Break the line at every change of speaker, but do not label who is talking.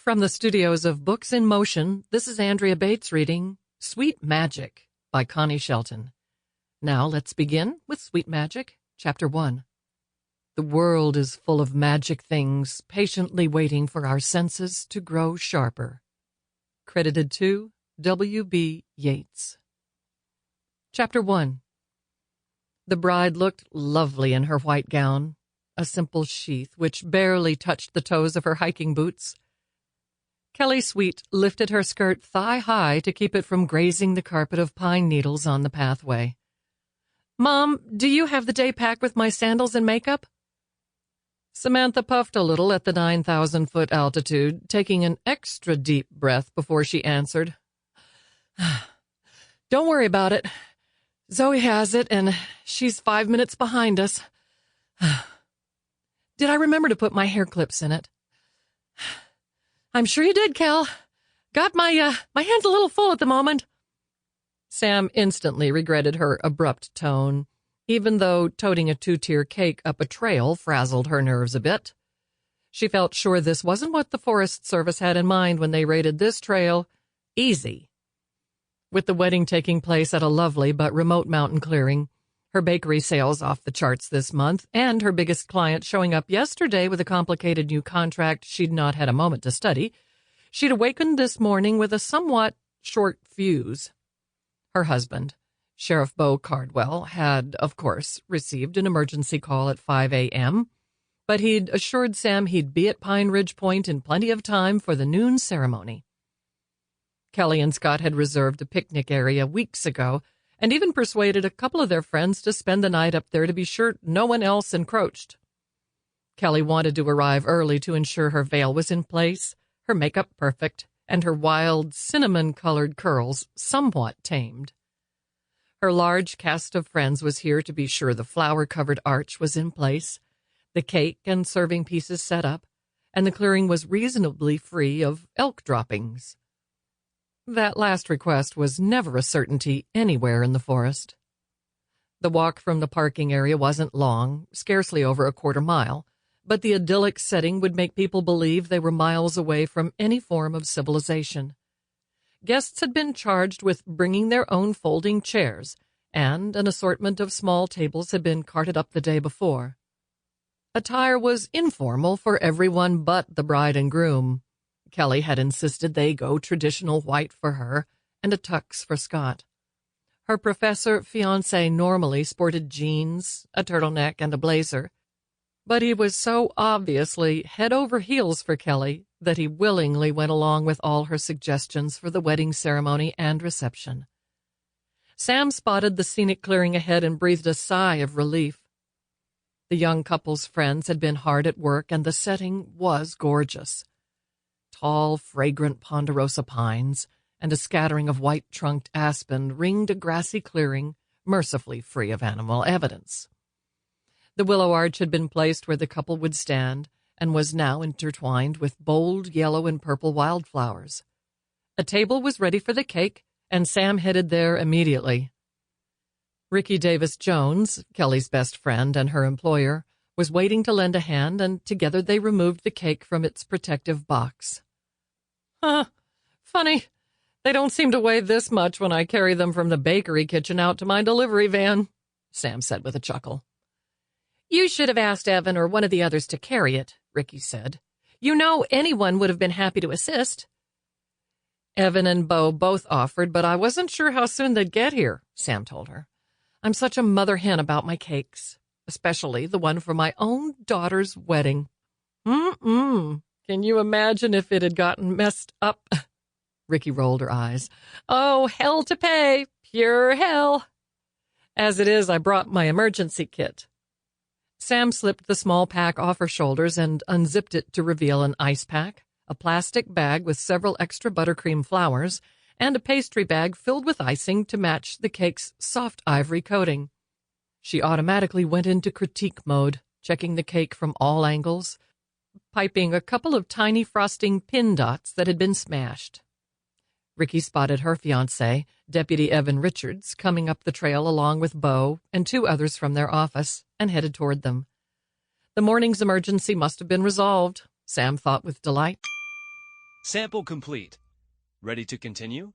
From the studios of Books in Motion, this is Andrea Bates reading Sweet Magic by Connie Shelton. Now let's begin with Sweet Magic, Chapter 1. The world is full of magic things, patiently waiting for our senses to grow sharper. Credited to W.B. Yeats. Chapter 1. The bride looked lovely in her white gown, a simple sheath which barely touched the toes of her hiking boots. Kelly Sweet lifted her skirt thigh-high to keep it from grazing the carpet of pine needles on the pathway. "Mom, do you have the day pack with my sandals and makeup?" Samantha puffed a little at the 9,000-foot altitude, taking an extra deep breath before she answered. "Don't worry about it. Zoe has it, and she's 5 minutes behind us. Did I remember to put my hair clips in it?" "I'm sure you did, Cal. Got my hands a little full at the moment." Sam instantly regretted her abrupt tone, even though toting a 2-tier cake up a trail frazzled her nerves a bit. She felt sure this wasn't what the Forest Service had in mind when they rated this trail easy. With the wedding taking place at a lovely but remote mountain clearing, her bakery sales off the charts this month, and her biggest client showing up yesterday with a complicated new contract she'd not had a moment to study, she'd awakened this morning with a somewhat short fuse. Her husband, Sheriff Beau Cardwell, had, of course, received an emergency call at 5 a.m., but he'd assured Sam he'd be at Pine Ridge Point in plenty of time for the noon ceremony. Kelly and Scott had reserved a picnic area weeks ago, and even persuaded a couple of their friends to spend the night up there to be sure no one else encroached. Kelly wanted to arrive early to ensure her veil was in place, her makeup perfect, and her wild, cinnamon-colored curls somewhat tamed. Her large cast of friends was here to be sure the flower-covered arch was in place, the cake and serving pieces set up, and the clearing was reasonably free of elk droppings. That last request was never a certainty anywhere in the forest. The walk from the parking area wasn't long, scarcely over a quarter mile, but the idyllic setting would make people believe they were miles away from any form of civilization. Guests had been charged with bringing their own folding chairs, and an assortment of small tables had been carted up the day before. Attire was informal for everyone but the bride and groom. Kelly had insisted they go traditional white for her and a tux for Scott. Her professor-fiancé normally sported jeans, a turtleneck, and a blazer, but he was so obviously head over heels for Kelly that he willingly went along with all her suggestions for the wedding ceremony and reception. Sam spotted the scenic clearing ahead and breathed a sigh of relief. The young couple's friends had been hard at work, and the setting was gorgeous. Tall, fragrant ponderosa pines and a scattering of white-trunked aspen ringed a grassy clearing, mercifully free of animal evidence. The willow arch had been placed where the couple would stand and was now intertwined with bold yellow and purple wildflowers. A table was ready for the cake, and Sam headed there immediately. Ricky Davis Jones, Kelly's best friend and her employer, was waiting to lend a hand, and together they removed the cake from its protective box. Funny. They don't seem to weigh this much when I carry them from the bakery kitchen out to my delivery van," Sam said with a chuckle. "You should have asked Evan or one of the others to carry it," Ricky said. "You know anyone would have been happy to assist." "Evan and Beau both offered, but I wasn't sure how soon they'd get here," Sam told her. "I'm such a mother hen about my cakes, especially the one for my own daughter's wedding. Can you imagine if it had gotten messed up?" Ricky rolled her eyes. "Oh, hell to pay. Pure hell. As it is, I brought my emergency kit." Sam slipped the small pack off her shoulders and unzipped it to reveal an ice pack, a plastic bag with several extra buttercream flowers, and a pastry bag filled with icing to match the cake's soft ivory coating. She automatically went into critique mode, checking the cake from all angles, piping a couple of tiny frosting pin dots that had been smashed. Ricky spotted her fiancé, Deputy Evan Richards, coming up the trail along with Beau and 2 others from their office, and headed toward them. The morning's emergency must have been resolved, Sam thought with delight.
Sample complete. Ready to continue?